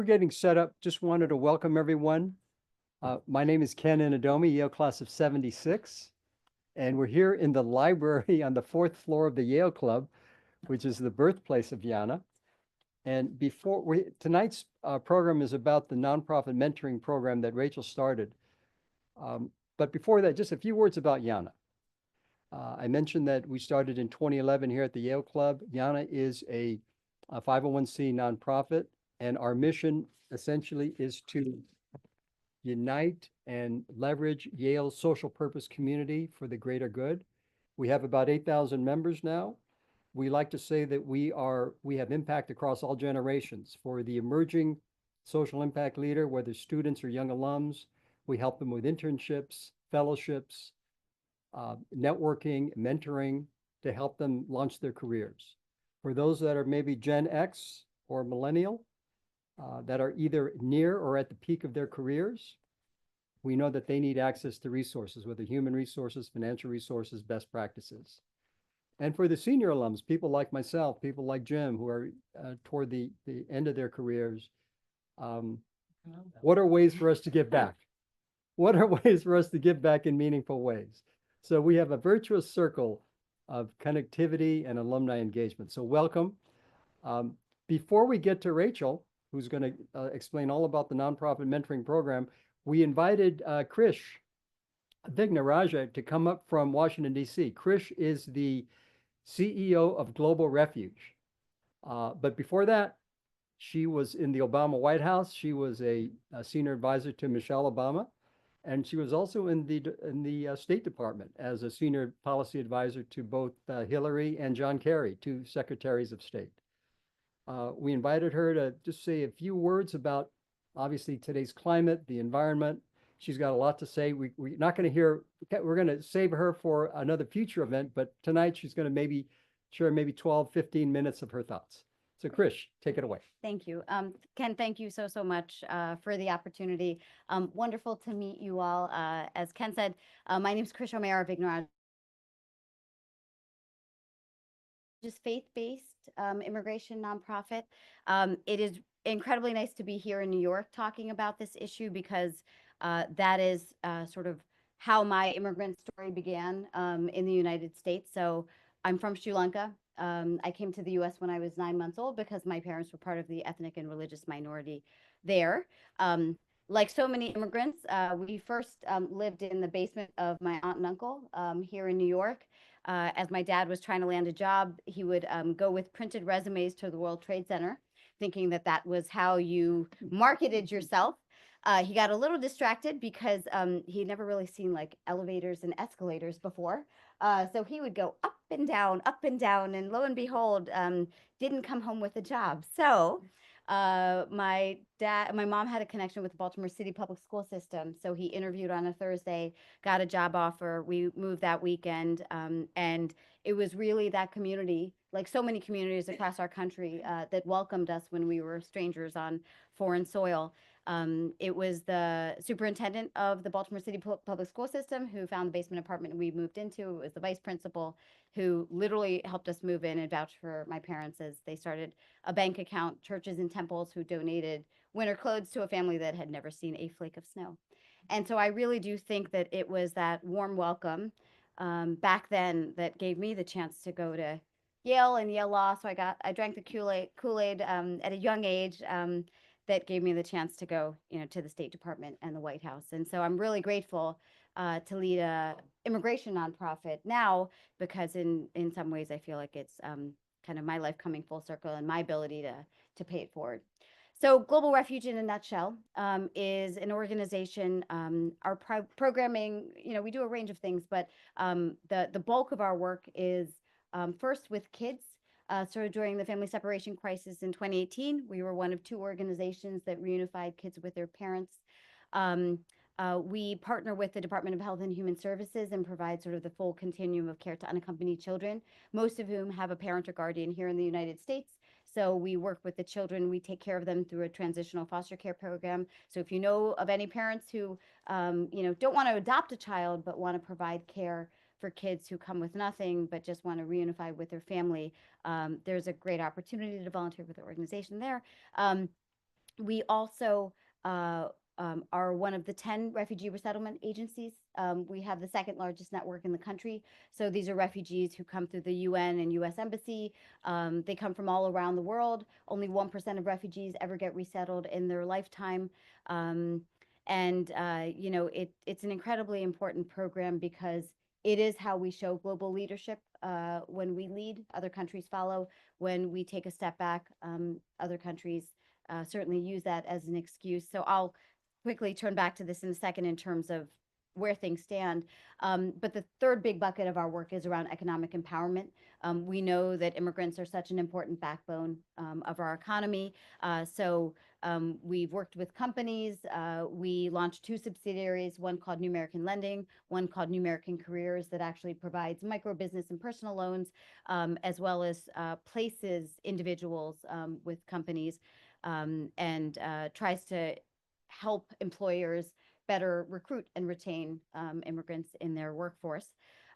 We're getting set up. Just wanted to welcome everyone. My name is Ken Inadomi, Yale class of 76, and we're here in the library on the fourth floor of the Yale Club, which is the birthplace of YANA. And tonight's program is about the nonprofit mentoring program that Rachel started. But before that, just a few words about YANA. I mentioned that we started in 2011 here at the Yale Club. YANA is a 501c nonprofit, and our mission essentially is to unite and leverage Yale's social purpose community for the greater good. We have about 8,000 members now. We like to say that we have impact across all generations. For the emerging social impact leader, whether students or young alums, we help them with internships, fellowships, networking, mentoring to help them launch their careers. For those that are maybe Gen X or millennial, that are either near or at the peak of their careers, we know that they need access to resources, whether human resources, financial resources, best practices. And for the senior alums, people like myself, people like Jim, who are toward the end of their careers, what are ways for us to give back? What are ways for us to give back in meaningful ways? So we have a virtuous circle of connectivity and alumni engagement. So welcome. Before we get to Rachel, who's going to explain all about the nonprofit mentoring program, we invited Krish Vignaraja to come up from Washington, D.C. Krish is the CEO of Global Refuge. But before that, she was in the Obama White House. She was a senior advisor to Michelle Obama. And she was also in the State Department as a senior policy advisor to both Hillary and John Kerry, two secretaries of state. We invited her to just say a few words about, obviously, today's climate, the environment. She's got a lot to say. We're not going to hear, we're going to save her for another future event, but tonight she's going to maybe share maybe 12, 15 minutes of her thoughts. So Krish, take it away. Thank you. Ken, thank you so much for the opportunity. Wonderful to meet you all. As Ken said, my name is Krish O'Mara Vignaraj. Just faith-based immigration nonprofit. It is incredibly nice to be here in New York talking about this issue because that is sort of how my immigrant story began in the United States. So I'm from Sri Lanka. I came to the US when I was 9 months old because my parents were part of the ethnic and religious minority there. Like so many immigrants, we first lived in the basement of my aunt and uncle here in New York. As my dad was trying to land a job, he would go with printed resumes to the World Trade Center, thinking that that was how you marketed yourself. He got a little distracted because he'd never really seen like elevators and escalators before. So he would go up and down, and lo and behold, didn't come home with a job. So my mom had a connection with the Baltimore City public school system. So he interviewed on a Thursday, got a job offer. We moved that weekend. And it was really that community, like so many communities across our country, that welcomed us when we were strangers on foreign soil. It was the superintendent of the Baltimore City public school system who found the basement apartment we moved into. It was the vice principal who literally helped us move in and vouch for my parents as they started a bank account, churches and temples who donated winter clothes to a family that had never seen a flake of snow. And so I really do think that it was that warm welcome back then that gave me the chance to go to Yale and Yale Law. So I drank the Kool-Aid at a young age. That gave me the chance to go, to the State Department and the White House. And so I'm really grateful to lead a immigration nonprofit now, because in some ways I feel like it's kind of my life coming full circle and my ability to pay it forward. So Global Refuge in a nutshell is an organization. Our programming, we do a range of things, but the bulk of our work is first with kids. Started during the family separation crisis in 2018. We were one of 2 organizations that reunified kids with their parents. We partner with the Department of Health and Human Services and provide sort of the full continuum of care to unaccompanied children, most of whom have a parent or guardian here in the United States. So we work with the children. We take care of them through a transitional foster care program. So if you know of any parents who, don't want to adopt a child but want to provide care for kids who come with nothing but just want to reunify with their family, there's a great opportunity to volunteer with the organization there. We also are one of the 10 refugee resettlement agencies. We have the second largest network in the country. So these are refugees who come through the UN and US Embassy. They come from all around the world. Only 1% of refugees ever get resettled in their lifetime. Um, it's an incredibly important program because it is how we show global leadership. When we lead, other countries follow. When we take a step back, other countries certainly use that as an excuse. So I'll quickly turn back to this in a second in terms of where things stand. But the third big bucket of our work is around economic empowerment. We know that immigrants are such an important backbone of our economy. We've worked with companies. We launched 2 subsidiaries, one called New American Lending, one called New American Careers, that actually provides micro business and personal loans, as well as places individuals with companies, and tries to help employers better recruit and retain immigrants in their workforce.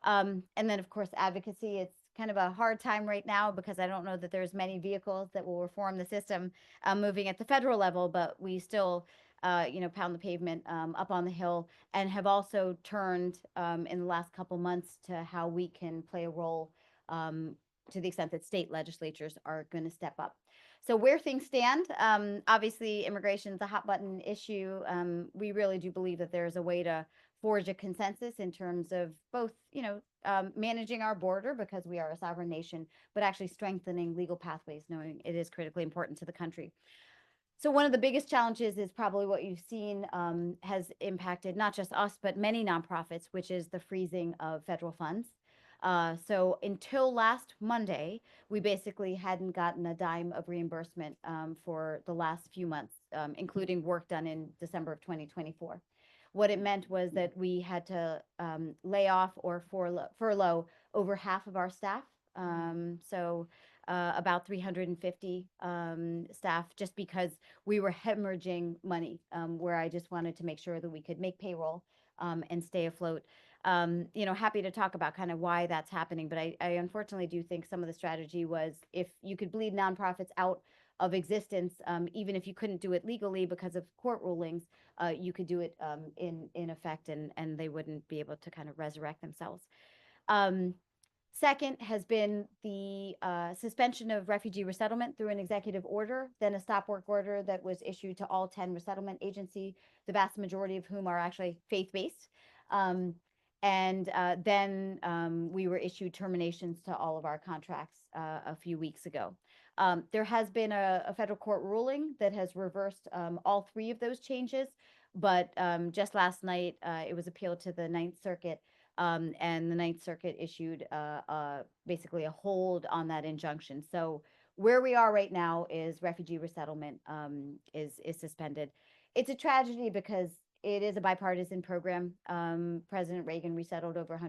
And then, of course, advocacy. It's kind of a hard time right now because I don't know that there's many vehicles that will reform the system moving at the federal level, but we still pound the pavement up on the Hill, and have also turned in the last couple months to how we can play a role to the extent that state legislatures are going to step up. So where things stand, obviously immigration is a hot button issue. We really do believe that there's a way to forge a consensus in terms of both, managing our border because we are a sovereign nation, but actually strengthening legal pathways, knowing it is critically important to the country. So one of the biggest challenges is probably what you've seen has impacted not just us, but many nonprofits, which is the freezing of federal funds. So until last Monday, we basically hadn't gotten a dime of reimbursement for the last few months, including work done in December of 2024. What it meant was that we had to lay off or furlough over half of our staff. About 350 staff, just because we were hemorrhaging money, where I just wanted to make sure that we could make payroll and stay afloat. Happy to talk about kind of why that's happening, but I unfortunately do think some of the strategy was, if you could bleed nonprofits out of existence, even if you couldn't do it legally because of court rulings, you could do it in effect, and they wouldn't be able to kind of resurrect themselves. Second has been the suspension of refugee resettlement through an executive order, then a stop work order that was issued to all 10 resettlement agencies, the vast majority of whom are actually faith-based. Then we were issued terminations to all of our contracts a few weeks ago. There has been a federal court ruling that has reversed all 3 of those changes, but just last night it was appealed to the Ninth Circuit, and the Ninth Circuit issued basically a hold on that injunction. So where we are right now is refugee resettlement is suspended. It's a tragedy because it is a bipartisan program. President Reagan resettled over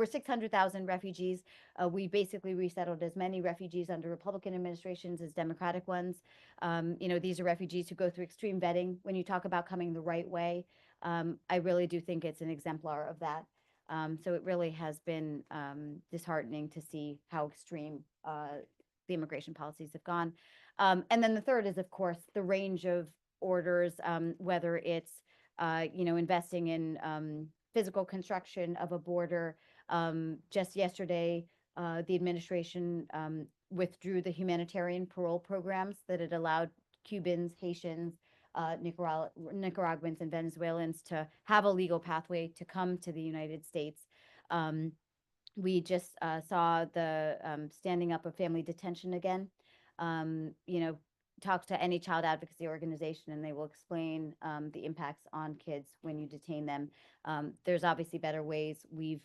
600,000 refugees. We basically resettled as many refugees under Republican administrations as Democratic ones. These are refugees who go through extreme vetting. When you talk about coming the right way, I really do think it's an exemplar of that. So it really has been disheartening to see how extreme the immigration policies have gone. And then the third is, of course, the range of orders, whether it's, investing in physical construction of a border. Just yesterday, the administration withdrew the humanitarian parole programs that had allowed Cubans, Haitians, Nicaraguans and Venezuelans to have a legal pathway to come to the United States. We just saw the standing up of family detention again. Talk to any child advocacy organization and they will explain the impacts on kids when you detain them. There's obviously better ways. We've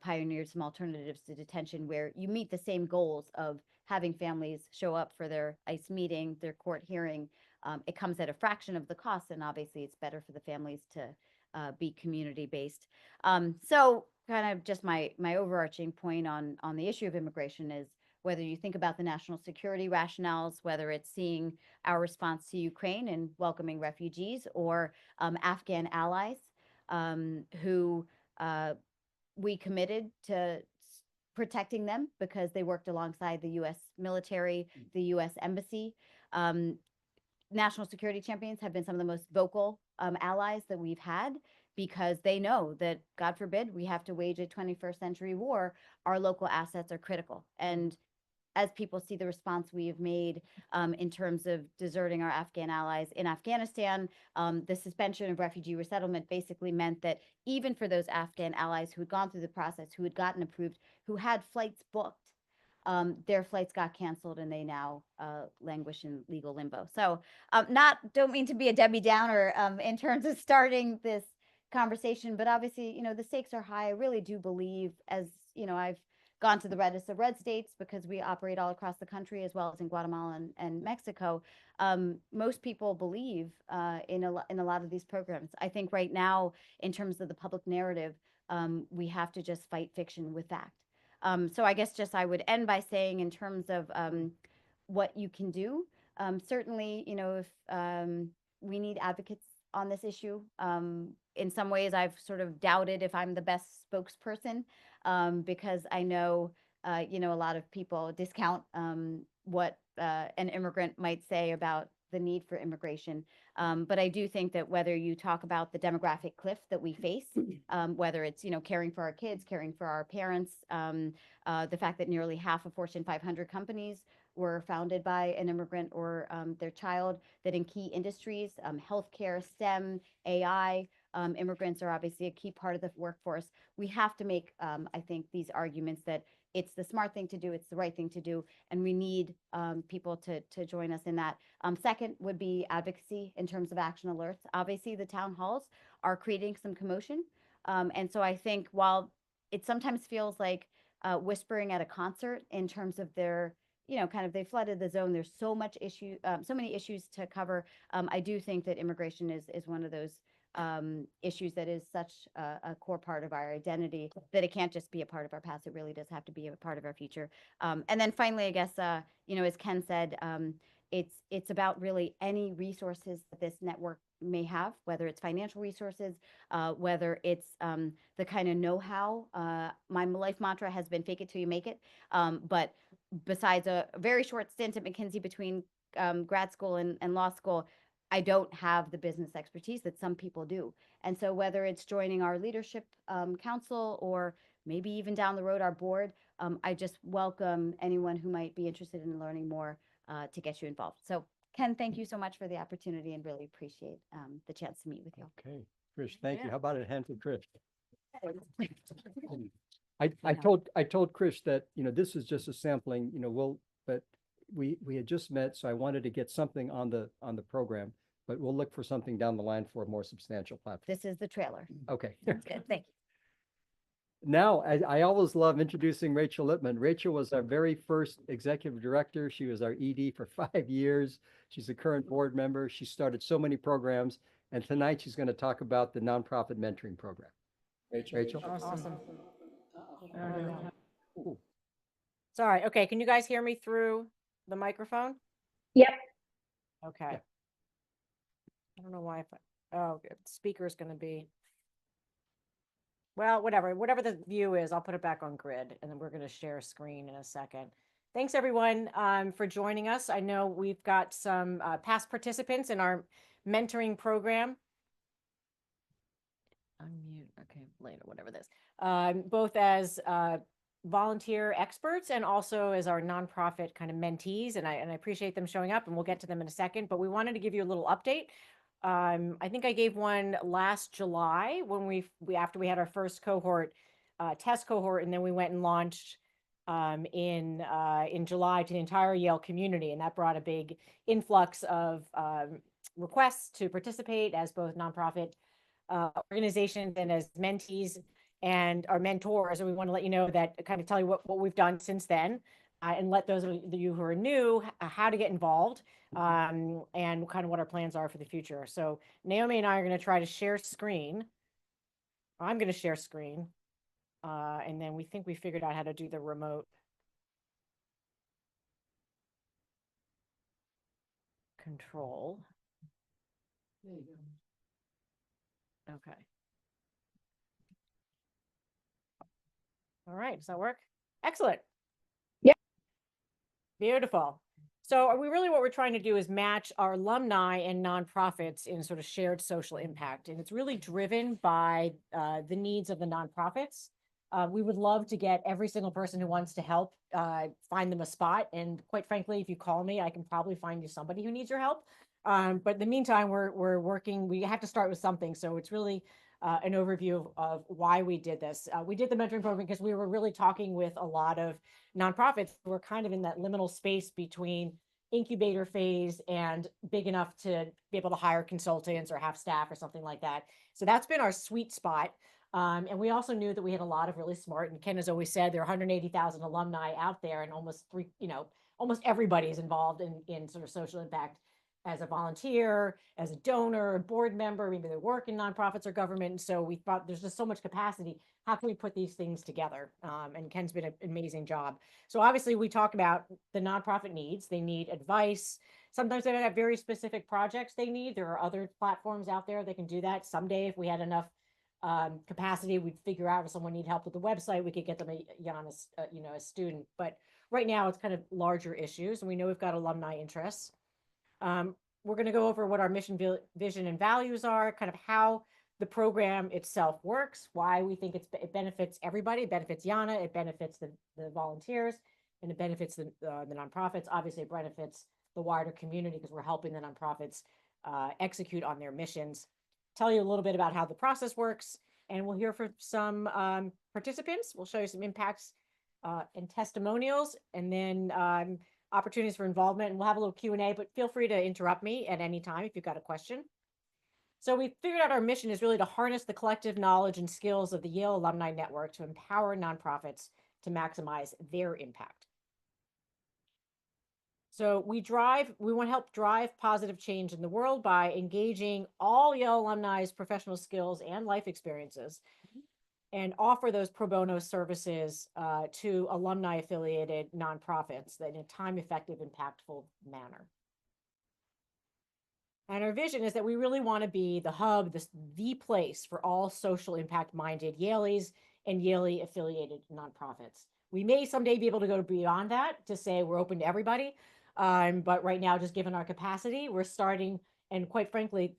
pioneered some alternatives to detention where you meet the same goals of having families show up for their ICE meeting, their court hearing. It comes at a fraction of the cost, and obviously it's better for the families to be community-based. So kind of just my overarching point on the issue of immigration is, whether you think about the national security rationales, whether it's seeing our response to Ukraine and welcoming refugees, or Afghan allies who we committed to protecting them because they worked alongside the U.S. military, the U.S. embassy. national security champions have been some of the most vocal allies that we've had, because they know that, God forbid, we have to wage a 21st century war. Our local assets are critical. And as people see the response we have made in terms of deserting our Afghan allies in Afghanistan, the suspension of refugee resettlement basically meant that even for those Afghan allies who had gone through the process, who had gotten approved, who had flights booked, their flights got canceled and they now languish in legal limbo. So don't mean to be a Debbie Downer in terms of starting this conversation, but obviously, the stakes are high. I really do believe, as I've gone to the reddest of red states because we operate all across the country as well as in Guatemala and Mexico. Most people believe in a lot of these programs. I think right now, in terms of the public narrative, we have to just fight fiction with fact. So I guess just I would end by saying, in terms of what you can do, certainly, if we need advocates on this issue. In some ways, I've sort of doubted if I'm the best spokesperson, because I know, a lot of people discount what an immigrant might say about the need for immigration. But I do think that whether you talk about the demographic cliff that we face, whether it's, caring for our kids, caring for our parents, the fact that nearly half of Fortune 500 companies were founded by an immigrant or their child, that in key industries, healthcare, STEM, AI, immigrants are obviously a key part of the workforce. We have to make, I think, these arguments that it's the smart thing to do, it's the right thing to do, and we need people to join us in that. Second would be advocacy in terms of action alerts. Obviously, the town halls are creating some commotion. And so I think, while it sometimes feels like whispering at a concert in terms of their, kind of, they flooded the zone, there's so many issues to cover. I do think that immigration is one of those issues that is such a core part of our identity that it can't just be a part of our past. It really does have to be a part of our future. And then finally, I guess, as Ken said, it's about really any resources that this network may have, whether it's financial resources, whether it's the kind of know-how. My life mantra has been fake it till you make it. But besides a very short stint at McKinsey between grad school and law school, I don't have the business expertise that some people do. And so whether it's joining our leadership council, or maybe even down the road our board, I just welcome anyone who might be interested in learning more to get you involved. So Ken, thank you so much for the opportunity, and really appreciate the chance to meet with you. Okay, Trish, thank you. Yeah. How about a hand for Trish? I told Krish that, this is just a sampling, but we had just met, so I wanted to get something on the program, but we'll look for something down the line for a more substantial platform. This is the trailer. Okay. That's good. Thank you. Now, I always love introducing Rachel Littman. Rachel was our very first executive director. She was our ED for 5 years. She's a current board member. She started so many programs, and tonight she's going to talk about the nonprofit mentoring program. Rachel? Awesome. Ooh. Sorry. Okay. Can you guys hear me through the microphone? Yep. Okay. Yeah. I don't know why. Speaker is going to be. Well, whatever the view is, I'll put it back on grid, and then we're going to share a screen in a second. Thanks everyone for joining us. I know we've got some past participants in our mentoring program. Unmute. Okay, later, whatever this. Both as volunteer experts and also as our nonprofit kind of mentees, and I appreciate them showing up, and we'll get to them in a second. But we wanted to give you a little update. I think I gave one last July when we after we had our first cohort, test cohort, and then we went and launched in July to the entire Yale community, and that brought a big influx of requests to participate as both nonprofit organizations and as mentees and our mentors. And we want to let you know that, kind of tell you what we've done since then, and let those of you who are new how to get involved, and kind of what our plans are for the future. So Naomi and I are going to try to share screen. I'm going to share screen, and then we think we figured out how to do the remote control. There you go. Okay. All right. Does that work? Excellent. Yep. Beautiful. So we really, what we're trying to do is match our alumni and nonprofits in sort of shared social impact. And it's really driven by the needs of the nonprofits. We would love to get every single person who wants to help find them a spot. And quite frankly, if you call me, I can probably find you somebody who needs your help. But in the meantime, we're working, we have to start with something. So it's really an overview of why we did this. We did the mentoring program because we were really talking with a lot of nonprofits who are kind of in that liminal space between incubator phase and big enough to be able to hire consultants or have staff or something like that. So that's been our sweet spot. And we also knew that we had a lot of really smart, and Ken has always said there are 180,000 alumni out there, and almost everybody is involved in sort of social impact as a volunteer, as a donor, a board member, maybe they work in nonprofits or government. And so we thought there's just so much capacity. How can we put these things together? And Ken's been an amazing job. So obviously we talk about the nonprofit needs. They need advice. Sometimes they have very specific projects they need. There are other platforms out there that can do that. Someday, if we had enough capacity, we'd figure out if someone need help with the website, we could get them a YANA, a student. But right now it's kind of larger issues, and we know we've got alumni interests. We're going to go over what our mission, vision, and values are, kind of how the program itself works, why we think it benefits everybody. It benefits YANA, it benefits the volunteers, and it benefits the nonprofits. Obviously, it benefits the wider community because we're helping the nonprofits execute on their missions. Tell you a little bit about how the process works, and we'll hear from some participants. We'll show you some impacts and testimonials, and then opportunities for involvement, and we'll have a little Q&A, but feel free to interrupt me at any time if you've got a question. So we figured out our mission is really to harness the collective knowledge and skills of the Yale Alumni Network to empower nonprofits to maximize their impact. So we want to help drive positive change in the world by engaging all Yale alumni's professional skills and life experiences, and offer those pro bono services to alumni-affiliated nonprofits in a time-effective, impactful manner. And our vision is that we really want to be the hub, the place for all social impact-minded Yaleys and Yale-affiliated nonprofits. We may someday be able to go beyond that to say we're open to everybody, but right now, just given our capacity, we're starting, and quite frankly,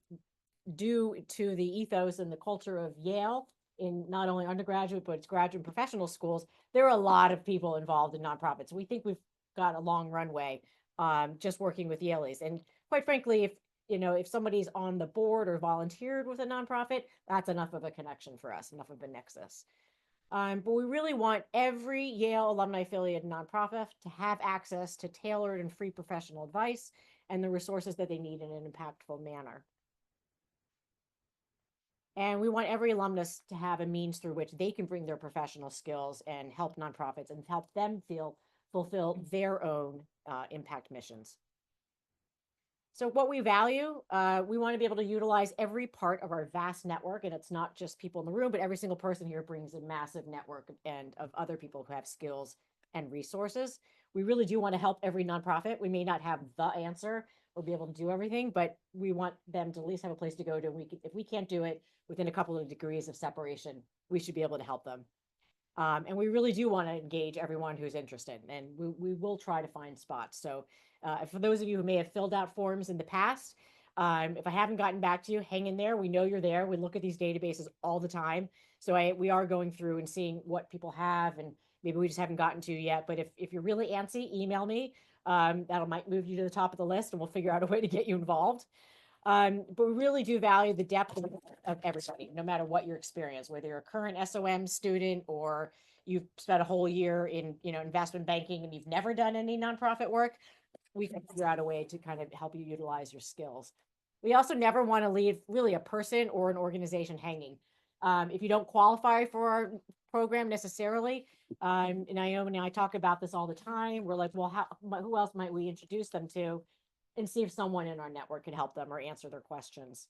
due to the ethos and the culture of Yale, in not only undergraduate, but it's graduate and professional schools, there are a lot of people involved in nonprofits. We think we've got a long runway just working with Yaleys. And quite frankly, if somebody's on the board or volunteered with a nonprofit, that's enough of a connection for us, enough of a nexus. But we really want every Yale alumni affiliated nonprofit to have access to tailored and free professional advice and the resources that they need in an impactful manner. And we want every alumnus to have a means through which they can bring their professional skills and help nonprofits and help them fulfill their own impact missions. So what we value, we want to be able to utilize every part of our vast network, and it's not just people in the room, but every single person here brings a massive network and of other people who have skills and resources. We really do want to help every nonprofit. We may not have the answer or be able to do everything, but we want them to at least have a place to go to. If we can't do it within a couple of degrees of separation, we should be able to help them. And we really do want to engage everyone who's interested, and we will try to find spots. So for those of you who may have filled out forms in the past, if I haven't gotten back to you, hang in there. We know you're there. We look at these databases all the time. So we are going through and seeing what people have, and maybe we just haven't gotten to yet. But if you're really antsy, email me. That might move you to the top of the list, and we'll figure out a way to get you involved. But we really do value the depth of everybody, no matter what your experience, whether you're a current SOM student or you've spent a whole year in investment banking and you've never done any nonprofit work. We can figure out a way to kind of help you utilize your skills. We also never want to leave really a person or an organization hanging. If you don't qualify for our program necessarily, and Naomi and I talk about this all the time, we're like, well, who else might we introduce them to and see if someone in our network can help them or answer their questions.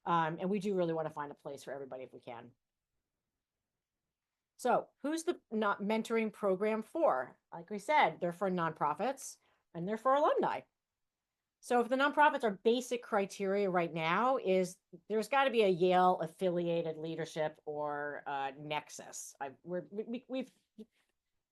And we do really want to find a place for everybody if we can. So who's the mentoring program for? Like we said, they're for nonprofits and they're for alumni. So if the nonprofits, our basic criteria right now is there's got to be a Yale affiliated leadership or nexus. We've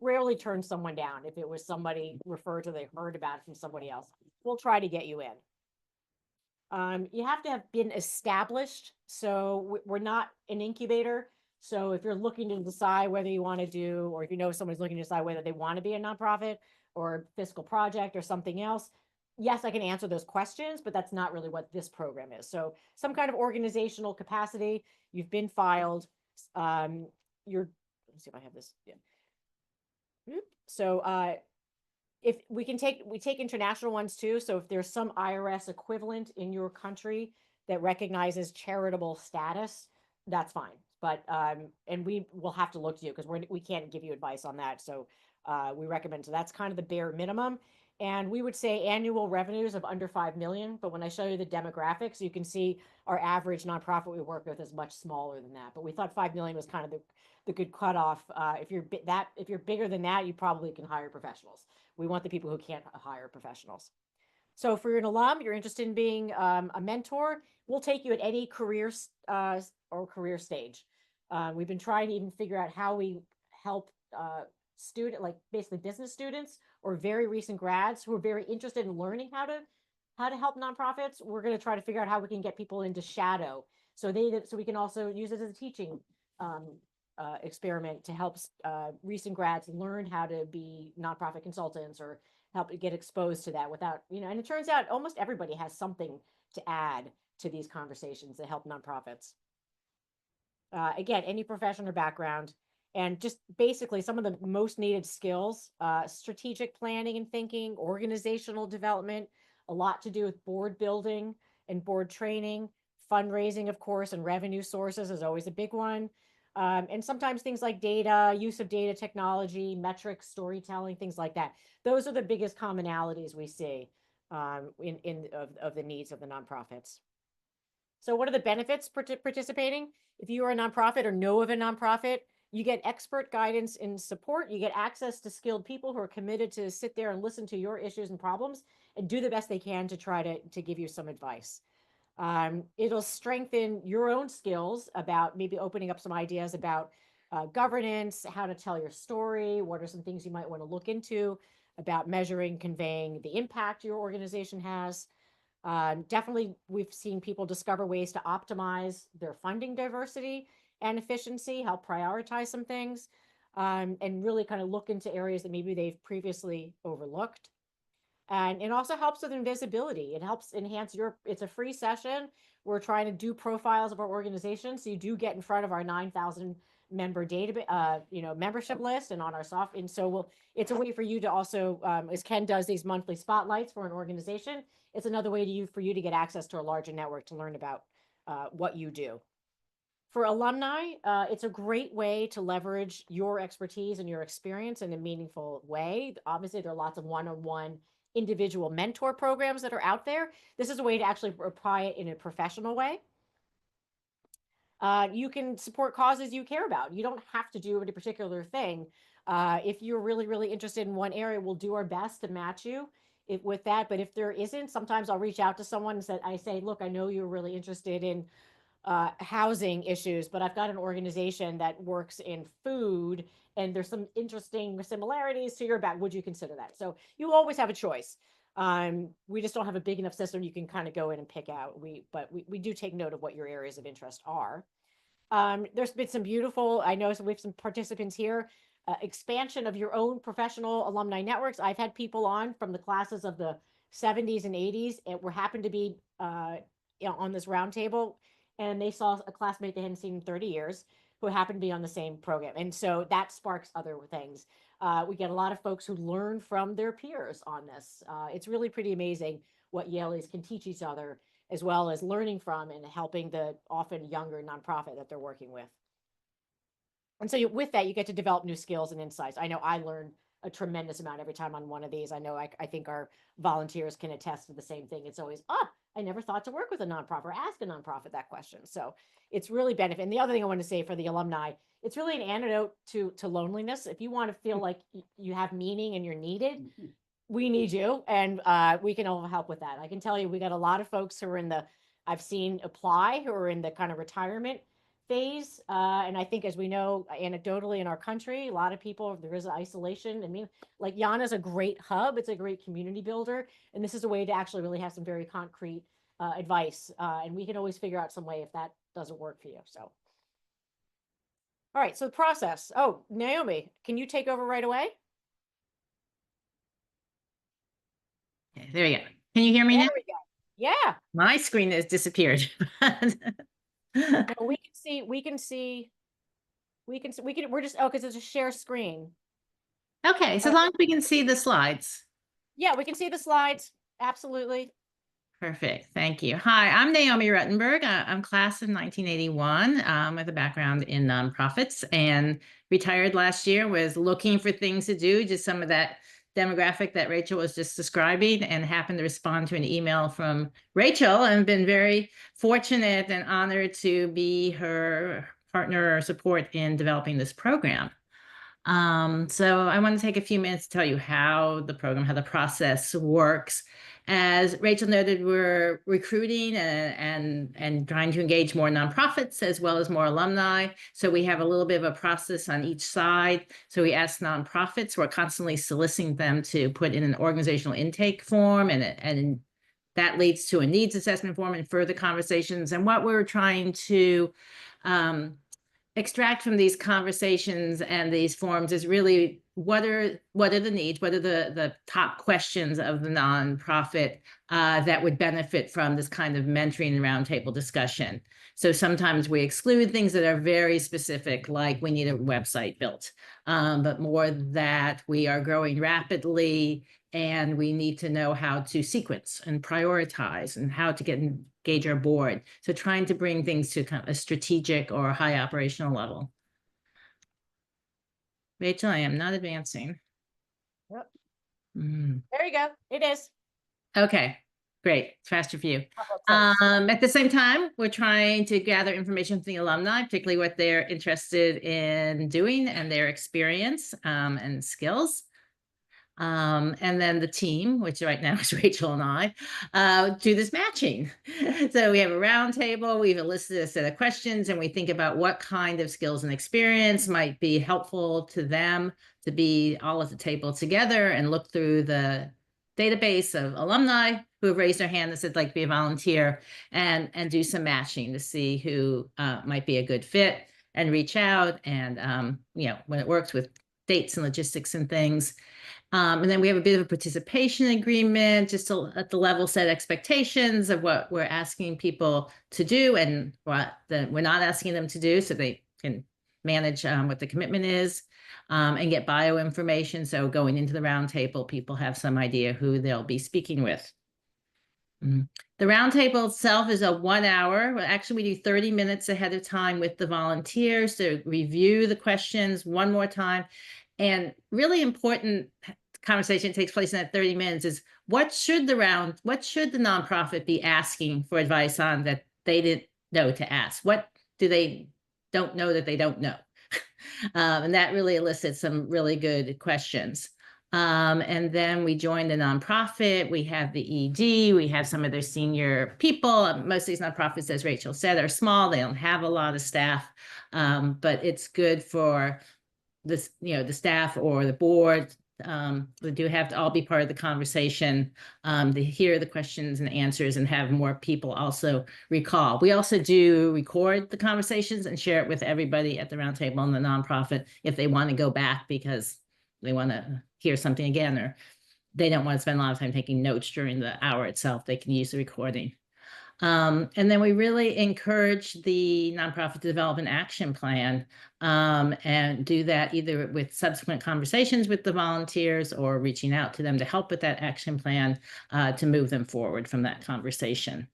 rarely turn someone down if it was somebody referred to, they heard about it from somebody else. We'll try to get you in. You have to have been established. So we're not an incubator. So if you're looking to decide whether you want to do, or if you know someone's looking to decide whether they want to be a nonprofit or a fiscal project or something else, yes, I can answer those questions, but that's not really what this program is. So some kind of organizational capacity, you've been filed, you're, let's see if I have this. Yeah. So if we take international ones too. So if there's some IRS equivalent in your country that recognizes charitable status, that's fine. But and we will have to look to you because we can't give you advice on that. So we recommend, so that's kind of the bare minimum. And we would say annual revenues of under 5 million. But when I show you the demographics, you can see our average nonprofit we work with is much smaller than that. But we thought 5 million was kind of the good cutoff. If you're bigger than that, you probably can hire professionals. We want the people who can't hire professionals. So if you're an alum, you're interested in being a mentor, we'll take you at any career or career stage. We've been trying to even figure out how we help like basically business students or very recent grads who are very interested in learning how to help nonprofits. We're going to try to figure out how we can get people into shadow, so we can also use it as a teaching experiment to help recent grads learn how to be nonprofit consultants or help get exposed to that without, and it turns out almost everybody has something to add to these conversations that help nonprofits. Again, any profession or background, and just basically some of the most needed skills, strategic planning and thinking, organizational development, a lot to do with board building and board training, fundraising, of course, and revenue sources is always a big one. And sometimes things like data, use of data technology, metrics, storytelling, things like that. Those are the biggest commonalities we see of the needs of the nonprofits. So what are the benefits participating? If you are a nonprofit or know of a nonprofit, you get expert guidance and support. You get access to skilled people who are committed to sit there and listen to your issues and problems and do the best they can to try to give you some advice. It'll strengthen your own skills about maybe opening up some ideas about governance, how to tell your story, what are some things you might want to look into about measuring, conveying the impact your organization has. Definitely, we've seen people discover ways to optimize their funding diversity and efficiency, help prioritize some things, and really kind of look into areas that maybe they've previously overlooked. And it also helps with invisibility. It helps enhance it's a free session. We're trying to do profiles of our organization. So you do get in front of our 9,000 member database, membership list and on our software. And so it's a way for you to also, as Ken does these monthly spotlights for an organization, it's another way for you to get access to a larger network to learn about what you do. For alumni, it's a great way to leverage your expertise and your experience in a meaningful way. Obviously, there are lots of one-on-one individual mentor programs that are out there. This is a way to actually apply it in a professional way. You can support causes you care about. You don't have to do a particular thing. If you're really, really interested in one area, we'll do our best to match you with that. But if there isn't, sometimes I'll reach out to someone and I say, look, I know you're really interested in housing issues, but I've got an organization that works in food and there's some interesting similarities to your back. Would you consider that? So you always have a choice. We just don't have a big enough system you can kind of go in and pick out. But we do take note of what your areas of interest are. There's been some beautiful, I know we have some participants here, expansion of your own professional alumni networks. I've had people on from the classes of the 70s and 80s and happened to be on this roundtable, and they saw a classmate they hadn't seen in 30 years who happened to be on the same program. And so that sparks other things. We get a lot of folks who learn from their peers on this. It's really pretty amazing what Yaleys can teach each other, as well as learning from and helping the often younger nonprofit that they're working with. And so with that, you get to develop new skills and insights. I know I learn a tremendous amount every time on one of these. I know I think our volunteers can attest to the same thing. It's always, I never thought to work with a nonprofit or ask a nonprofit that question. So it's really benefit. And the other thing I want to say for the alumni, it's really an antidote to loneliness. If you want to feel like you have meaning and you're needed, we need you. And we can all help with that. I can tell you, we got a lot of folks who are I've seen apply, who are in the kind of retirement phase. And I think, as we know, anecdotally in our country, a lot of people, there is isolation. I mean, like YANA is a great hub. It's a great community builder. And this is a way to actually really have some very concrete advice. And we can always figure out some way if that doesn't work for you. So, all right. So the process. Oh, Naomi, can you take over right away? Okay, there we go. Can you hear me There now? we go. Yeah. My screen has disappeared. No, we're just, oh, because it's a share screen. Okay, so as long as we can see the slides. Yeah, we can see the slides. Absolutely. Perfect. Thank you. Hi, I'm Naomi Ruttenberg. I'm class of 1981 with a background in nonprofits, and retired last year, was looking for things to do, just some of that demographic that Rachel was just describing, and happened to respond to an email from Rachel, and been very fortunate and honored to be her partner or support in developing this program. So I want to take a few minutes to tell you how the program, how the process works. As Rachel noted, we're recruiting and trying to engage more nonprofits as well as more alumni. So we have a little bit of a process on each side. So we ask nonprofits, we're constantly soliciting them to put in an organizational intake form, and that leads to a needs assessment form and further conversations. And what we're trying to extract from these conversations and these forums is really what are the needs, what are the top questions of the nonprofit that would benefit from this kind of mentoring and roundtable discussion. So sometimes we exclude things that are very specific, like we need a website built, but more that we are growing rapidly and we need to know how to sequence and prioritize and how to engage our board. So trying to bring things to kind of a strategic or high operational level. Rachel, I am not advancing. Yep. Mm. There you go. It is. Okay, great. It's faster for you. Thanks. At the same time, we're trying to gather information from the alumni, particularly what they're interested in doing and their experience and skills. And then the team, which right now is Rachel and I, do this matching. So we have a round table, we've enlisted a set of questions, and we think about what kind of skills and experience might be helpful to them to be all at the table together, and look through the database of alumni who have raised their hand and said, like, be a volunteer, and do some matching to see who might be a good fit, and reach out, and when it works with dates and logistics and things. And then we have a bit of a participation agreement, just to at the level set expectations of what we're asking people to do and what we're not asking them to do, so they can manage what the commitment is, and get bio information. So going into the roundtable, people have some idea who they'll be speaking with. The roundtable itself is a 1 hour. Well, actually, we do 30 minutes ahead of time with the volunteers to review the questions one more time. And really important conversation takes place in that 30 minutes is what should the nonprofit be asking for advice on that they didn't know to ask? What do they don't know that they don't know? And that really elicits some really good questions. And then we join the nonprofit, we have the ED, we have some of their senior people. Most of these nonprofits, as Rachel said, are small, they don't have a lot of staff, but it's good for this, the staff or the board, we do have to all be part of the conversation, to hear the questions and answers and have more people also recall. We also do record the conversations and share it with everybody at the roundtable and the nonprofit if they want to go back because they want to hear something again, or they don't want to spend a lot of time taking notes during the hour itself. They can use the recording. And then we really encourage the nonprofit to develop an action plan, and do that either with subsequent conversations with the volunteers or reaching out to them to help with that action plan, to move them forward from that conversation.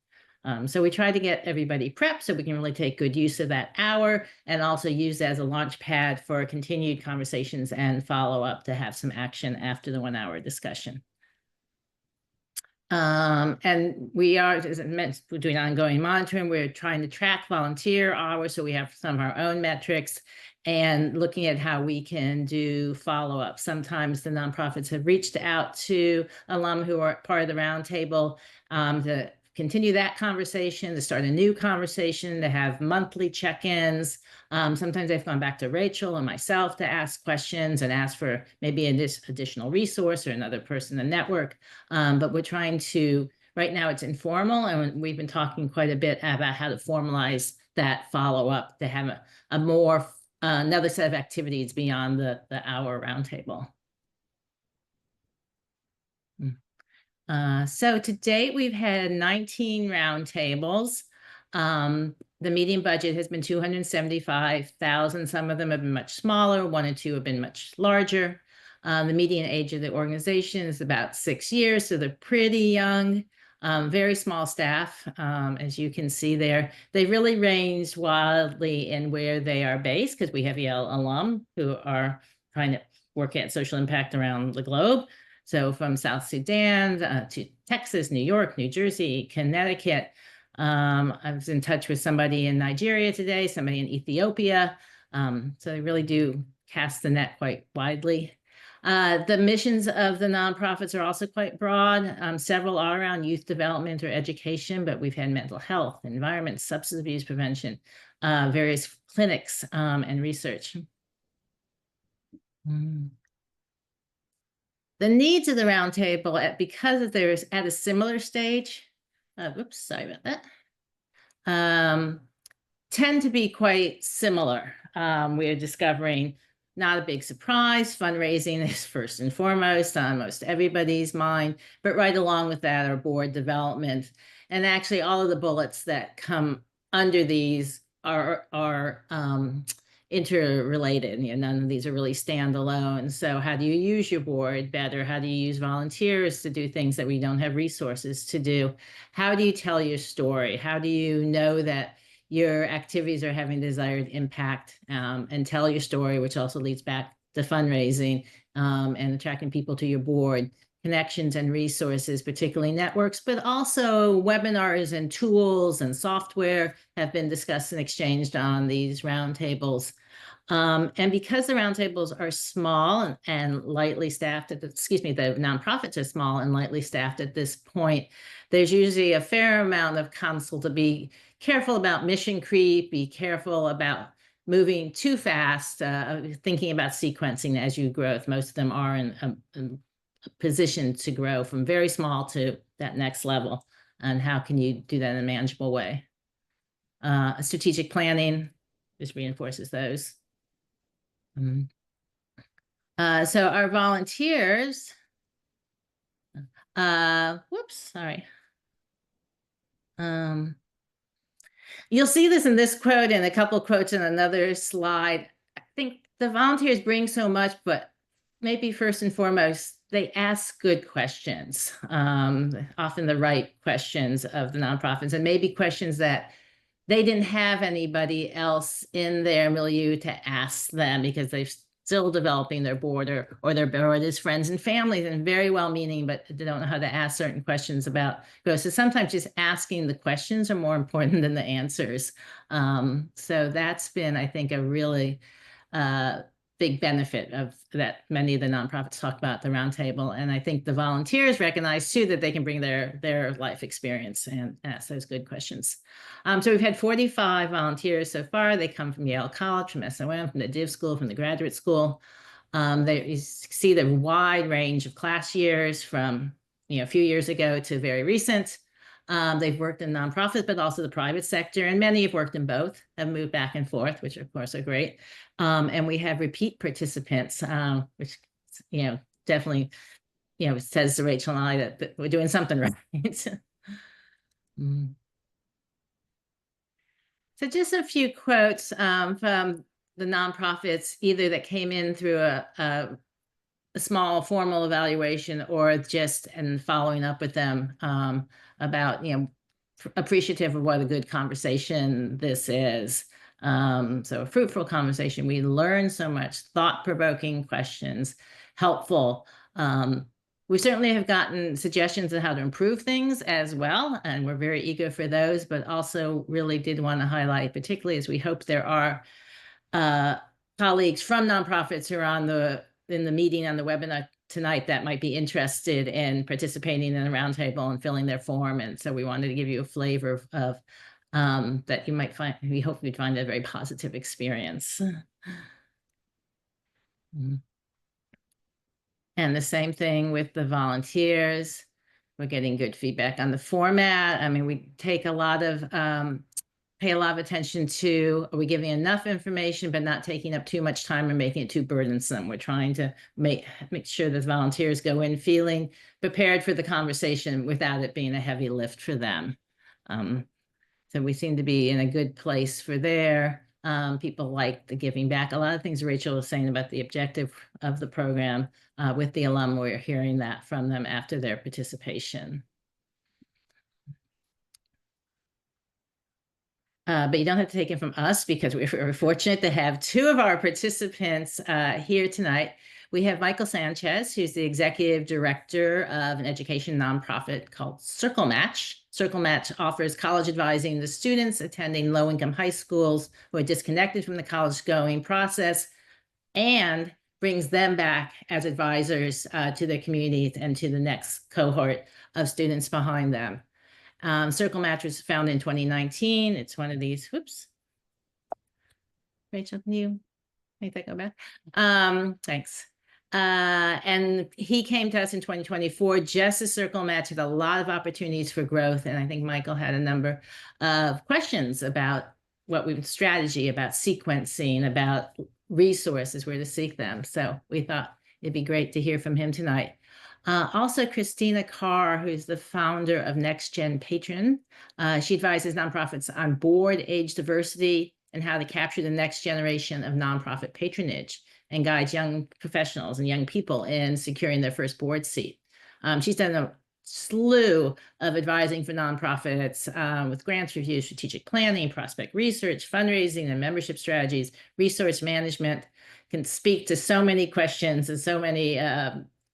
So we try to get everybody prepped so we can really take good use of that hour, and also use it as a launch pad for continued conversations and follow up to have some action after the 1 hour discussion. And we are, as I mentioned, we're doing ongoing monitoring. We're trying to track volunteer hours, so we have some of our own metrics, and looking at how we can do follow-up. Sometimes the nonprofits have reached out to alum who are part of the roundtable, to continue that conversation, to start a new conversation, to have monthly check-ins. Sometimes I've gone back to Rachel and myself to ask questions and ask for maybe an additional resource or another person in the network. But we're trying to, right now it's informal, and we've been talking quite a bit about how to formalize that follow-up to have a more, another set of activities beyond the hour roundtable. So to date, we've had 19 roundtables. The median budget has been 275,000. Some of them have been much smaller. 1 and 2 have been much larger. The median age of the organization is about 6 years, so they're pretty young. Very small staff, as you can see there. They really range wildly in where they are based, because we have Yale alum who are trying to work at social impact around the globe. So from South Sudan to Texas, New York, New Jersey, Connecticut. I was in touch with somebody in Nigeria today, somebody in Ethiopia. So they really do cast the net quite widely. The missions of the nonprofits are also quite broad. Several are around youth development or education, but we've had mental health, environment, substance abuse prevention, various clinics and research. The needs of the roundtable, because they're at a similar stage, whoops, sorry about that, tend to be quite similar. We are discovering, not a big surprise, fundraising is first and foremost on most everybody's mind, but right along with that are board development. And actually all of the bullets that come under these are interrelated. None of these are really standalone. So how do you use your board better? How do you use volunteers to do things that we don't have resources to do? How do you tell your story? How do you know that your activities are having desired impact, and tell your story, which also leads back to fundraising and attracting people to your board? Connections and resources, particularly networks, but also webinars and tools and software have been discussed and exchanged on these roundtables. And because the roundtables are small and lightly staffed, the nonprofits are small and lightly staffed at this point, there's usually a fair amount of counsel to be careful about mission creep, be careful about moving too fast, thinking about sequencing as you grow. Most of them are in position to grow from very small to that next level. And how can you do that in a manageable way? Strategic planning just reinforces those. So our volunteers, whoops, sorry. You'll see this in this quote and a couple of quotes in another slide. I think the volunteers bring so much, but maybe first and foremost, they ask good questions, often the right questions of the nonprofits, and maybe questions that they didn't have anybody else in their milieu to ask them because they're still developing their board, or their board is friends and families and very well-meaning, but they don't know how to ask certain questions about growth. So sometimes just asking the questions are more important than the answers. So that's been, I think, a really big benefit of that many of the nonprofits talk about the roundtable. And I think the volunteers recognize too that they can bring their life experience and ask those good questions. So we've had 45 volunteers so far. They come from Yale College, from SOM, from the Div School, from the graduate school. You see the wide range of class years from a few years ago to very recent. They've worked in nonprofits, but also the private sector, and many have worked in both, have moved back and forth, which of course are great. And we have repeat participants, which, definitely, says to Rachel and I that we're doing something right. So just a few quotes from the nonprofits, either that came in through a small formal evaluation or just and following up with them about, appreciative of what a good conversation this is. So a fruitful conversation. We learn so much, thought-provoking questions, helpful. We certainly have gotten suggestions on how to improve things as well, and we're very eager for those, but also really did want to highlight, particularly as we hope there are colleagues from nonprofits who are in the meeting on the webinar tonight that might be interested in participating in a roundtable and filling their form. And so we wanted to give you a flavor of that you might find, we hope you'd find a very positive experience. And the same thing with the volunteers. We're getting good feedback on the format. I mean, we take a lot of, pay a lot of attention to, are we giving enough information, but not taking up too much time and making it too burdensome? We're trying to make sure that volunteers go in feeling prepared for the conversation without it being a heavy lift for them. So we seem to be in a good place for there. People like the giving back. A lot of things Rachel was saying about the objective of the program with the alum, we're hearing that from them after their participation. But you don't have to take it from us because we're fortunate to have two of our participants here tonight. We have Michael Sanchez, who's the executive director of an education nonprofit called Circle Match. Circle Match offers college advising to students attending low-income high schools who are disconnected from the college-going process and brings them back as advisors to their communities and to the next cohort of students behind them. Circle Match was founded in 2019. It's one of these, whoops. Rachel, can you make that go back? Thanks. And he came to us in 2024, just as Circle Match had a lot of opportunities for growth. And I think Michael had a number of questions about strategy, about sequencing, about resources, where to seek them. So we thought it'd be great to hear from him tonight. Also, Christina Carr, who's the founder of Next Gen Patron. She advises nonprofits on board age diversity and how to capture the next generation of nonprofit patronage and guides young professionals and young people in securing their first board seat. She's done a slew of advising for nonprofits with grants review, strategic planning, prospect research, fundraising, and membership strategies, resource management, can speak to so many questions and so many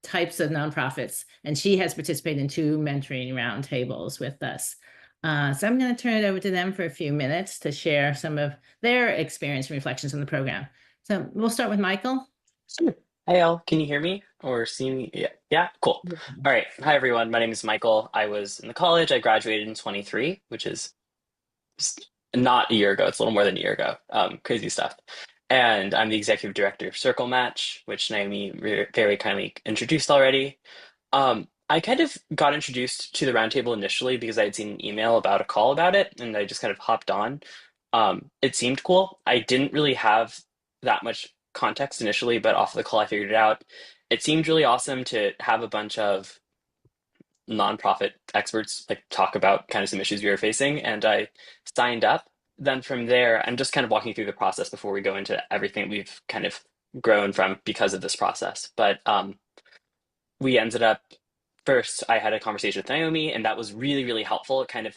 types of nonprofits. And she has participated in 2 mentoring roundtables with us. So I'm going to turn it over to them for a few minutes to share some of their experience and reflections on the program. So we'll start with Michael. Sure. Hey, all. Can you hear me or see me? Yeah. Yeah. Cool. All right. Hi, everyone. My name is Michael. I was in the college. I graduated in 23, which is not a year ago. It's a little more than a year ago. Crazy stuff. And I'm the executive director of Circle Match, which Naomi very kindly introduced already. I kind of got introduced to the roundtable initially because I had seen an email about a call about it, and I just kind of hopped on. It seemed cool. I didn't really have that much context initially, but off the call I figured it out. It seemed really awesome to have a bunch of nonprofit experts like talk about kind of some issues we were facing, and I signed up. Then from there, I'm just kind of walking through the process before we go into everything we've kind of grown from because of this process. But we ended up first, I had a conversation with Naomi, and that was really, really helpful. It kind of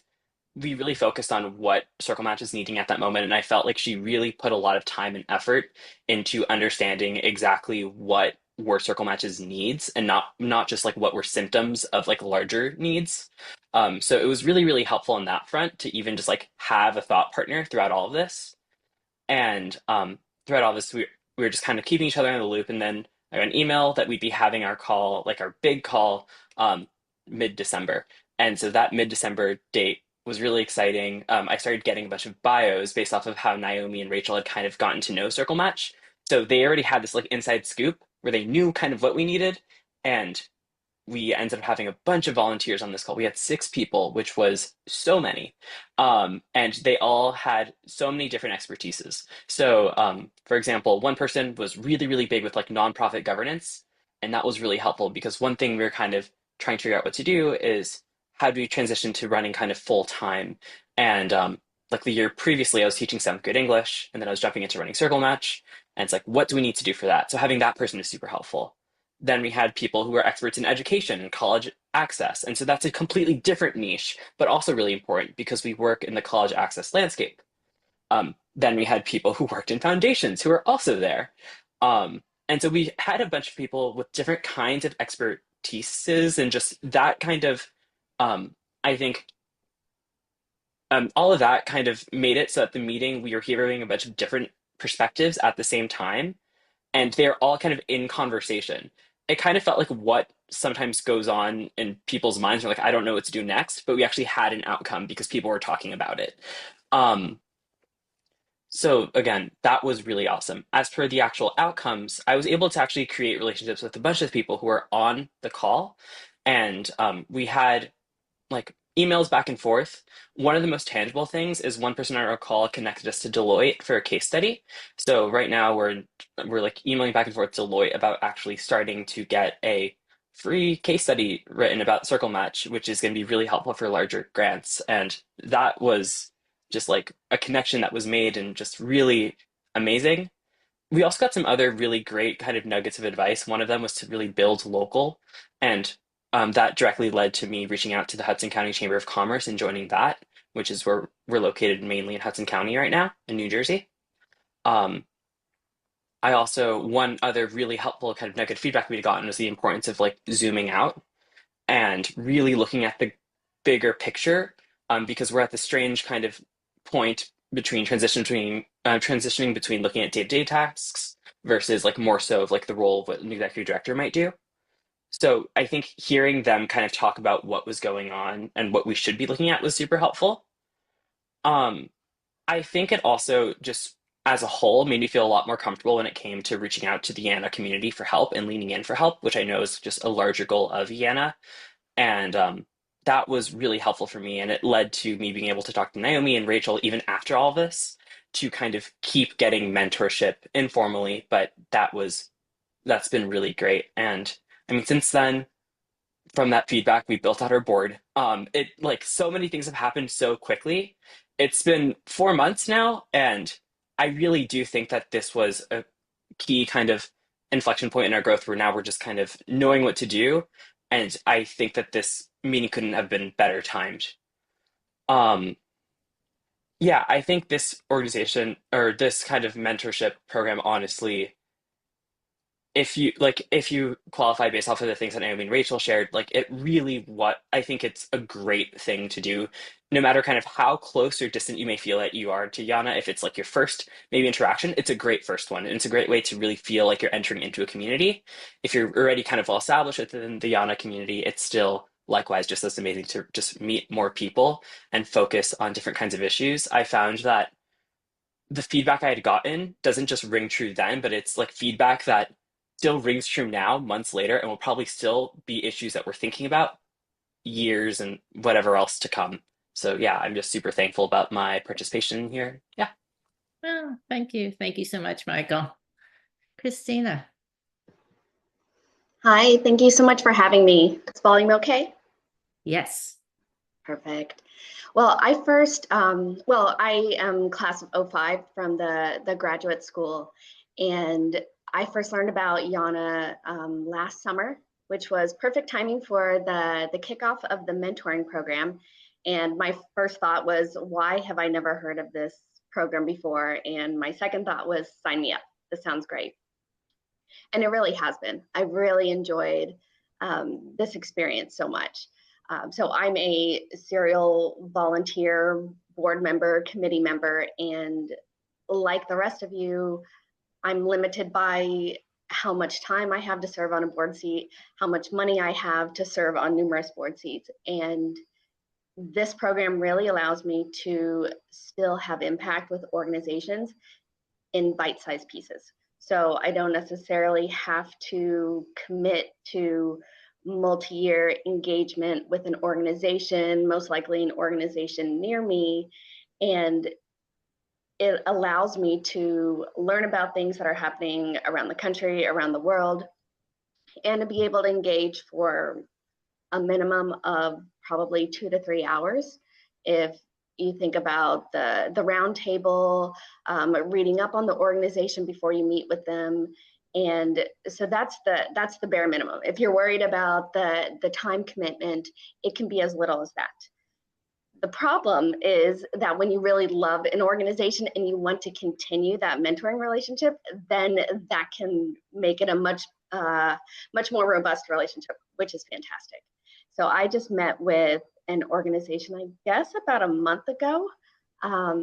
we really focused on what Circle Match is needing at that moment, and I felt like she really put a lot of time and effort into understanding exactly what were Circle Match's needs, and not just like what were symptoms of like larger needs. So it was really, really helpful on that front to even just like have a thought partner throughout all of this. And throughout all this, we were just kind of keeping each other in the loop. And then I got an email that we'd be having our call, like our big call, mid-December. And so that mid-December date was really exciting. I started getting a bunch of bios based off of how Naomi and Rachel had kind of gotten to know Circle Match. So they already had this like inside scoop where they knew kind of what we needed. And we ended up having a bunch of volunteers on this call. We had 6 people, which was so many. And they all had so many different expertises. So for example, one person was really, really big with like nonprofit governance. And that was really helpful because one thing we were kind of trying to figure out what to do is how do we transition to running kind of full time? And like the year previously, I was teaching 7th grade English, and then I was jumping into running Circle Match. And it's like, what do we need to do for that? So having that person is super helpful. Then we had people who were experts in education and college access. And so that's a completely different niche, but also really important because we work in the college access landscape. Then we had people who worked in foundations who are also there. And so we had a bunch of people with different kinds of expertises and just that kind of, I think, all of that kind of made it so at the meeting we were hearing a bunch of different perspectives at the same time. And they're all kind of in conversation. it kind of felt like what sometimes goes on in people's minds. They're like, I don't know what to do next, but we actually had an outcome because people were talking about it. Um, so again, that was really awesome. As per the actual outcomes, I was able to actually create relationships with a bunch of people who were on the call, and we had like emails back and forth. One of the most tangible things is one person on our call connected us to Deloitte for a case study. So right now we're like emailing back and forth to Deloitte about actually starting to get a free case study written about circle match, which is going to be really helpful for larger grants. And that was just like a connection that was made and just really amazing. We also got some other really great kind of nuggets of advice. One of them was to really build local, and that directly led to me reaching out to the Hudson County Chamber of Commerce and joining that, which is where we're located mainly in Hudson County right now in New Jersey. Um, I also, one other really helpful kind of nugget of feedback we'd gotten was the importance of like zooming out and really looking at the bigger picture, because we're at the strange kind of point between transitioning between looking at day-to-day tasks versus like more so of like the role of what an executive director might do. So I think hearing them kind of talk about what was going on and what we should be looking at was super helpful. Um, I think it also just as a whole made me feel a lot more comfortable when it came to reaching out to the YANA community for help and leaning in for help, which I know is just a larger goal of YANA. And that was really helpful for me. And it led to me being able to talk to Naomi and Rachel even after all this to kind of keep getting mentorship informally. But that's been really great. And I mean, since then, from that feedback, we built out our board. It like so many things have happened so quickly. It's been 4 months now, and I really do think that this was a key kind of inflection point in our growth where now we're just kind of knowing what to do. And I think that this meeting couldn't have been better timed. Um, yeah, I think this organization or this kind of mentorship program, honestly, if you qualify based off of the things that Naomi and Rachel shared, like it really what I think it's a great thing to do, no matter kind of how close or distant you may feel that you are to Yana. If it's like your first maybe interaction, it's a great first one. And it's a great way to really feel like you're entering into a community. If you're already kind of well established within the Yana community, it's still likewise just as amazing to just meet more people and focus on different kinds of issues. I found that the feedback I had gotten doesn't just ring true then, but it's like feedback that still rings true now, months later, and will probably still be issues that we're thinking about years and whatever else to come. So yeah, I'm just super thankful about my participation here. Yeah. Well, thank you. Thank you so much, Michael. Christina. Hi, thank you so much for having me. Is volume okay? Yes. Perfect. Well, I am class of '05 from the graduate school, and I first learned about YANA last summer, which was perfect timing for the kickoff of the mentoring program. And my first thought was, why have I never heard of this program before? And my second thought was, sign me up. This sounds great. And it really has been. I've really enjoyed this experience so much. So I'm a serial volunteer, board member, committee member, and like the rest of you, I'm limited by how much time I have to serve on a board seat, how much money I have to serve on numerous board seats. And this program really allows me to still have impact with organizations in bite-sized pieces. So I don't necessarily have to commit to multi-year engagement with an organization, most likely an organization near me. And it allows me to learn about things that are happening around the country, around the world, and to be able to engage for a minimum of probably 2 to 3 hours. If you think about the round table, reading up on the organization before you meet with them. And so that's the bare minimum. If you're worried about the time commitment, it can be as little as that. The problem is that when you really love an organization and you want to continue that mentoring relationship, then that can make it a much more robust relationship, which is fantastic. So I just met with an organization, I guess about a month ago.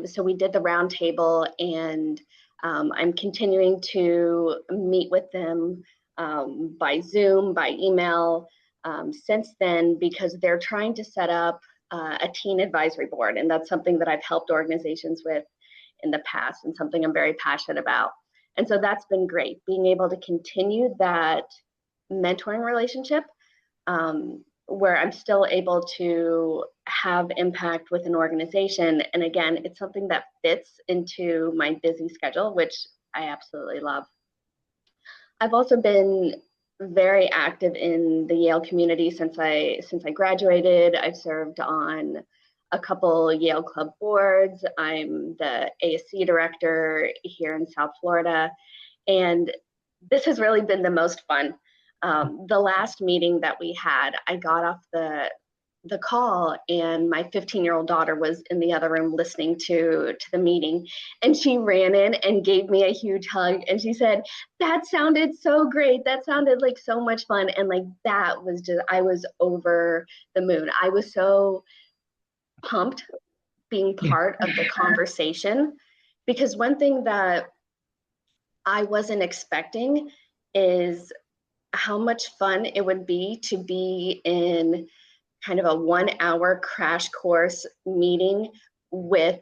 So we did the roundtable, and I'm continuing to meet with them by Zoom, by email since then, because they're trying to set up a teen advisory board. And that's something that I've helped organizations with in the past and something I'm very passionate about. And so that's been great, being able to continue that mentoring relationship where I'm still able to have impact with an organization. And again, it's something that fits into my busy schedule, which I absolutely love. I've also been very active in the Yale community since I graduated. I've served on a couple Yale Club boards. I'm the ASC director here in South Florida. And this has really been the most fun. The last meeting that we had, I got off the call and my 15-year-old daughter was in the other room listening to the meeting, and she ran in and gave me a huge hug, and she said, "That sounded so great. That sounded like so much fun." And like, that was just, I was over the moon. I was so pumped being part of the conversation, because one thing that I wasn't expecting is how much fun it would be to be in kind of a 1-hour crash course meeting with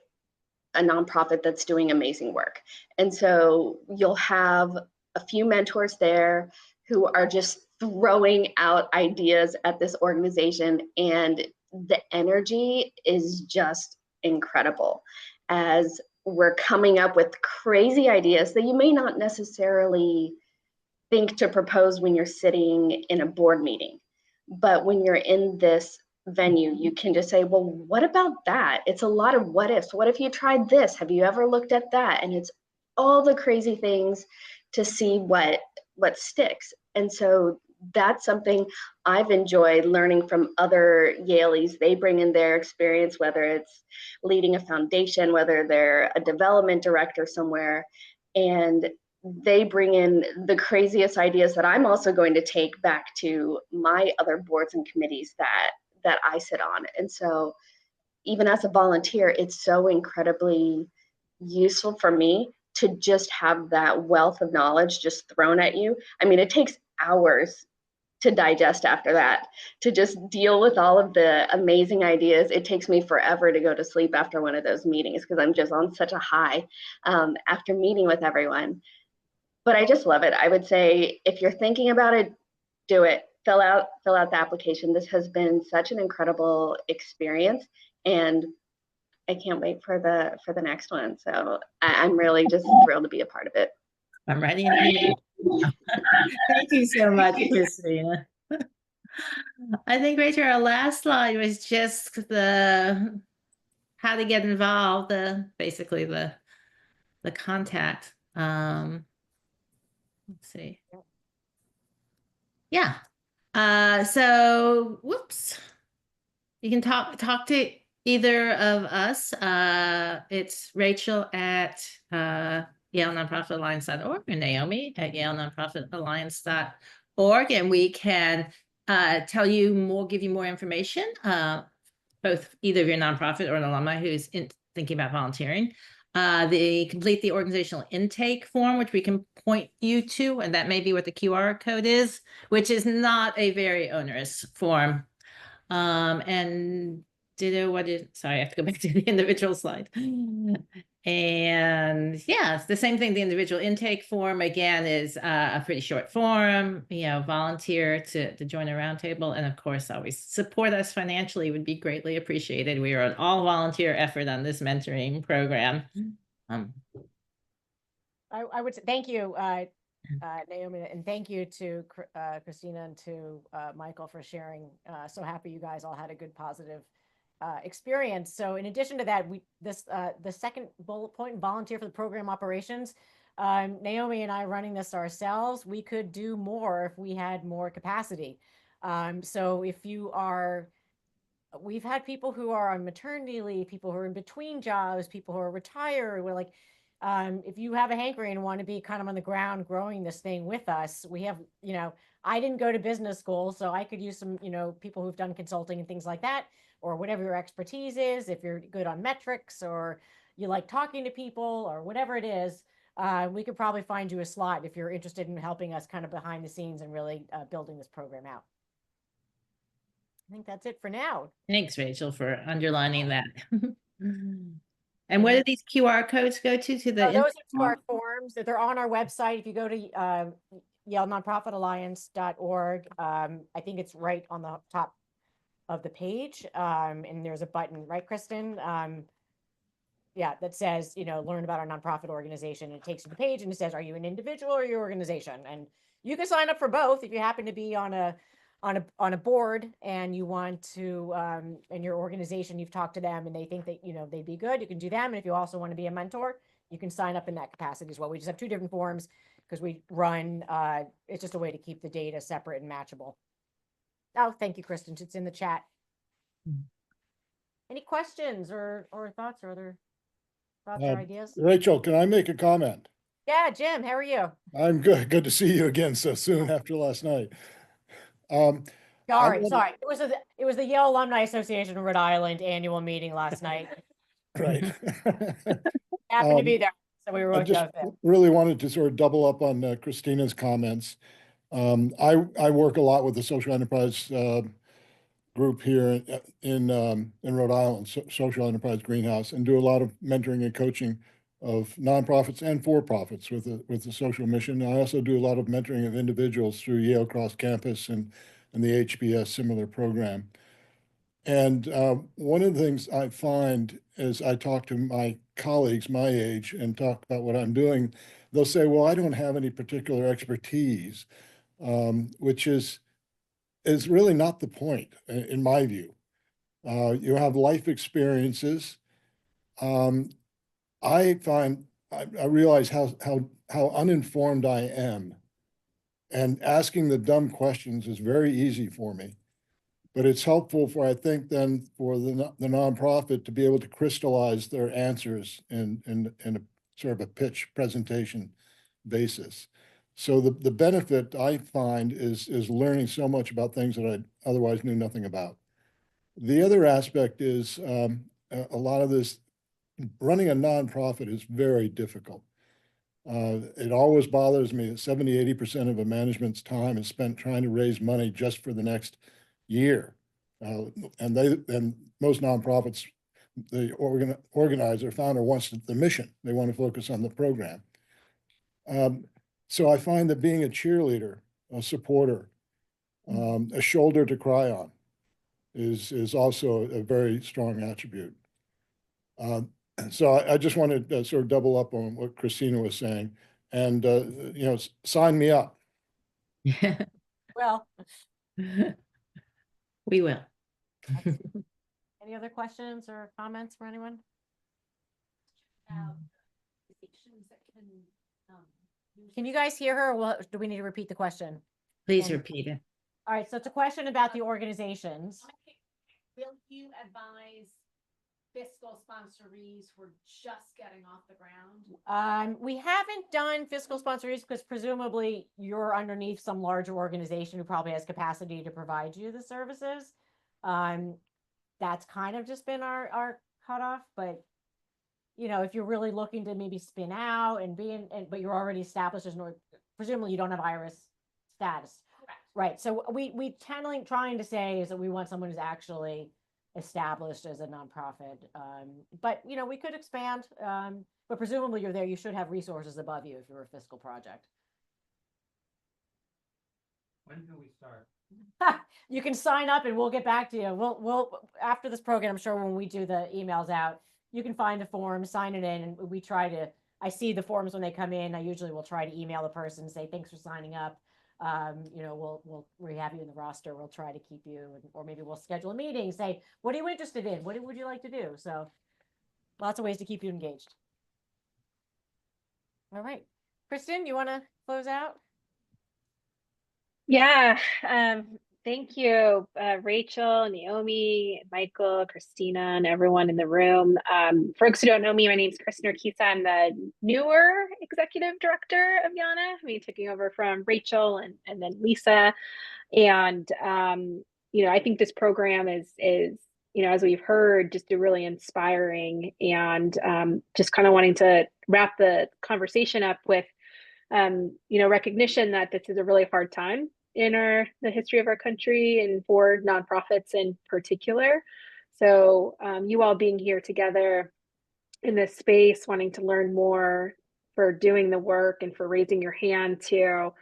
a nonprofit that's doing amazing work. And so you'll have a few mentors there who are just throwing out ideas at this organization, and the energy is just incredible as we're coming up with crazy ideas that you may not necessarily think to propose when you're sitting in a board meeting. But when you're in this venue, you can just say, well, what about that? It's a lot of what ifs. What if you tried this? Have you ever looked at that? And it's all the crazy things to see what sticks. And so that's something I've enjoyed learning from other Yaleys. They bring in their experience, whether it's leading a foundation, whether they're a development director somewhere, and they bring in the craziest ideas that I'm also going to take back to my other boards and committees that I sit on. And so even as a volunteer, it's so incredibly useful for me to just have that wealth of knowledge just thrown at you. I mean, it takes hours to digest after that, to just deal with all of the amazing ideas. It takes me forever to go to sleep after one of those meetings because I'm just on such a high after meeting with everyone. But I just love it. I would say if you're thinking about it, do it. Fill out the application. This has been such an incredible experience, and I can't wait for the next one. So I'm really just thrilled to be a part of it. I'm writing an email. Thank you so much, Christina. I think, Rachel, our last slide was just the how to get involved, basically the contact. Let's see. Yeah. So whoops. You can talk to either of us. It's Rachel at YaleNonprofitAlliance.org or Naomi at YaleNonprofitAlliance.org, and we can tell you more, give you more information, both either of your nonprofit or an alumni who's thinking about volunteering. They complete the organizational intake form, which we can point you to, and that may be what the QR code is, which is not a very onerous form. And sorry, I have to go back to the individual slide. And yeah, it's the same thing. The individual intake form, again, is a pretty short form, volunteer to join a roundtable. And of course, always support us financially would be greatly appreciated. We are an all volunteer effort on this mentoring program. I would say thank you, Naomi, and thank you to Christina and to Michael for sharing. So happy you guys all had a good, positive experience. So in addition to that, the second bullet point, volunteer for the program operations. Naomi and I running this ourselves, we could do more if we had more capacity. So if you are, we've had people who are on maternity leave, people who are in between jobs, people who are retired. We're like, if you have a hankering and want to be kind of on the ground growing this thing with us, we have, I didn't go to business school, so I could use some, people who've done consulting and things like that, or whatever your expertise is. If you're good on metrics or you like talking to people or whatever it is, we could probably find you a slot if you're interested in helping us kind of behind the scenes and really building this program out. I think that's it for now. Thanks, Rachel, for underlining that. And what do these QR codes go to the? Those are our forms that they're on our website. If you go to YaleNonprofitAlliance.org, I think it's right on the top of the page, and there's a button, right, Kristen? Yeah, that says, learn about our nonprofit organization. And it takes you to the page and it says, are you an individual or your organization? And you can sign up for both if you happen to be on a board and you want to, and your organization, you've talked to them and they think that, they'd be good, you can do them. And if you also want to be a mentor, you can sign up in that capacity as well. We just have two different forms because we run, it's just a way to keep the data separate and matchable. Oh, thank you, Kristen. It's in the chat. Any questions or thoughts or other thoughts or ideas? Rachel, can I make a comment? Yeah, Jim, how are you? I'm good. Good to see you again so soon after last night. Sorry. It was the Yale Alumni Association of Rhode Island annual meeting last night. Right. Happened to be there, so we were I both just out there. really wanted to sort of double up on Christina's comments. I work a lot with the social enterprise group here in Rhode Island, Social Enterprise Greenhouse, and do a lot of mentoring and coaching of nonprofits and for-profits with the social mission. I also do a lot of mentoring of individuals through Yale Cross Campus and the HBS similar program. And one of the things I find as I talk to my colleagues my age and talk about what I'm doing, they'll say, well, I don't have any particular expertise, which is really not the point in my view. You have life experiences. I realize how uninformed I am, and asking the dumb questions is very easy for me. But it's helpful for, I think, then for the nonprofit to be able to crystallize their answers in a sort of a pitch presentation basis. So the benefit I find is learning so much about things that I otherwise knew nothing about. The other aspect is a lot of this, running a nonprofit is very difficult. It always bothers me that 70–80% of a management's time is spent trying to raise money just for the next year. And most nonprofits, the organizer, founder wants the mission. They want to focus on the program. So I find that being a cheerleader, a supporter, a shoulder to cry on is also a very strong attribute. So I just wanted to sort of double up on what Christina was saying, and sign me up. Well, We will. any other questions or comments for anyone? Can you guys hear her, or do we need to repeat the question? Please And- repeat it. All right, so it's a question about the organizations. Will you advise fiscal sponsorees who are just getting off the ground? We haven't done fiscal sponsorees because presumably you're underneath some larger organization who probably has capacity to provide you the services. That's kind of just been our cutoff, but if you're really looking to maybe spin out and but you're already established as presumably you don't have IRS status. Correct. Right. So we trying to say is that we want someone who's actually established as a nonprofit. But we could expand. But presumably you're there. You should have resources above you if you're a fiscal project. When can we start? You can sign up and we'll get back to you. We'll after this program, I'm sure when we do the emails out, you can find a form, sign it in, and we try to, I see the forms when they come in. I usually will try to email the person and say, thanks for signing up. We have you in the roster. We'll try to keep you, or maybe we'll schedule a meeting, say, what are you interested in? What would you like to do? So lots of ways to keep you engaged. All right. Kristen, you want to close out? Yeah, thank you, Rachel, Naomi, Michael, Christina, and everyone in the room. Folks who don't know me, my name is Kristen Urquiza. I'm the newer executive director of YANA, taking over from Rachel and then Lisa. And I think this program is as we've heard, just a really inspiring, and just kind of wanting to wrap the conversation up with, recognition that this is a really hard time in the history of our country and for nonprofits in particular. So you all being here together in this space, wanting to learn more, for doing the work, and for raising your hand to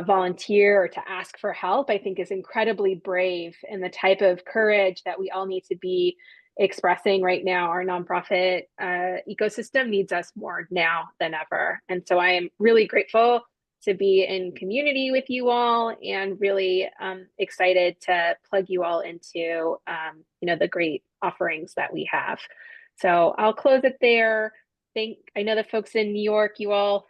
volunteer or to ask for help, I think is incredibly brave, and the type of courage that we all need to be expressing right now. Our nonprofit ecosystem needs us more now than ever. And so I am really grateful to be in community with you all, and really excited to plug you all into the great offerings that we have. So I'll close it there. I know the folks in New York, you all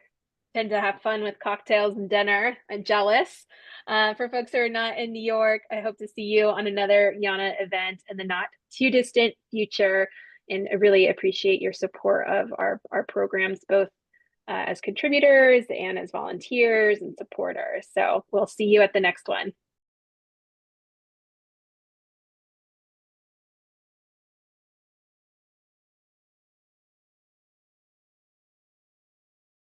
tend to have fun with cocktails and dinner. I'm jealous. For folks who are not in New York, I hope to see you on another YANA event in the not too distant future. And I really appreciate your support of our programs, both as contributors and as volunteers and supporters. So we'll see you at the next one.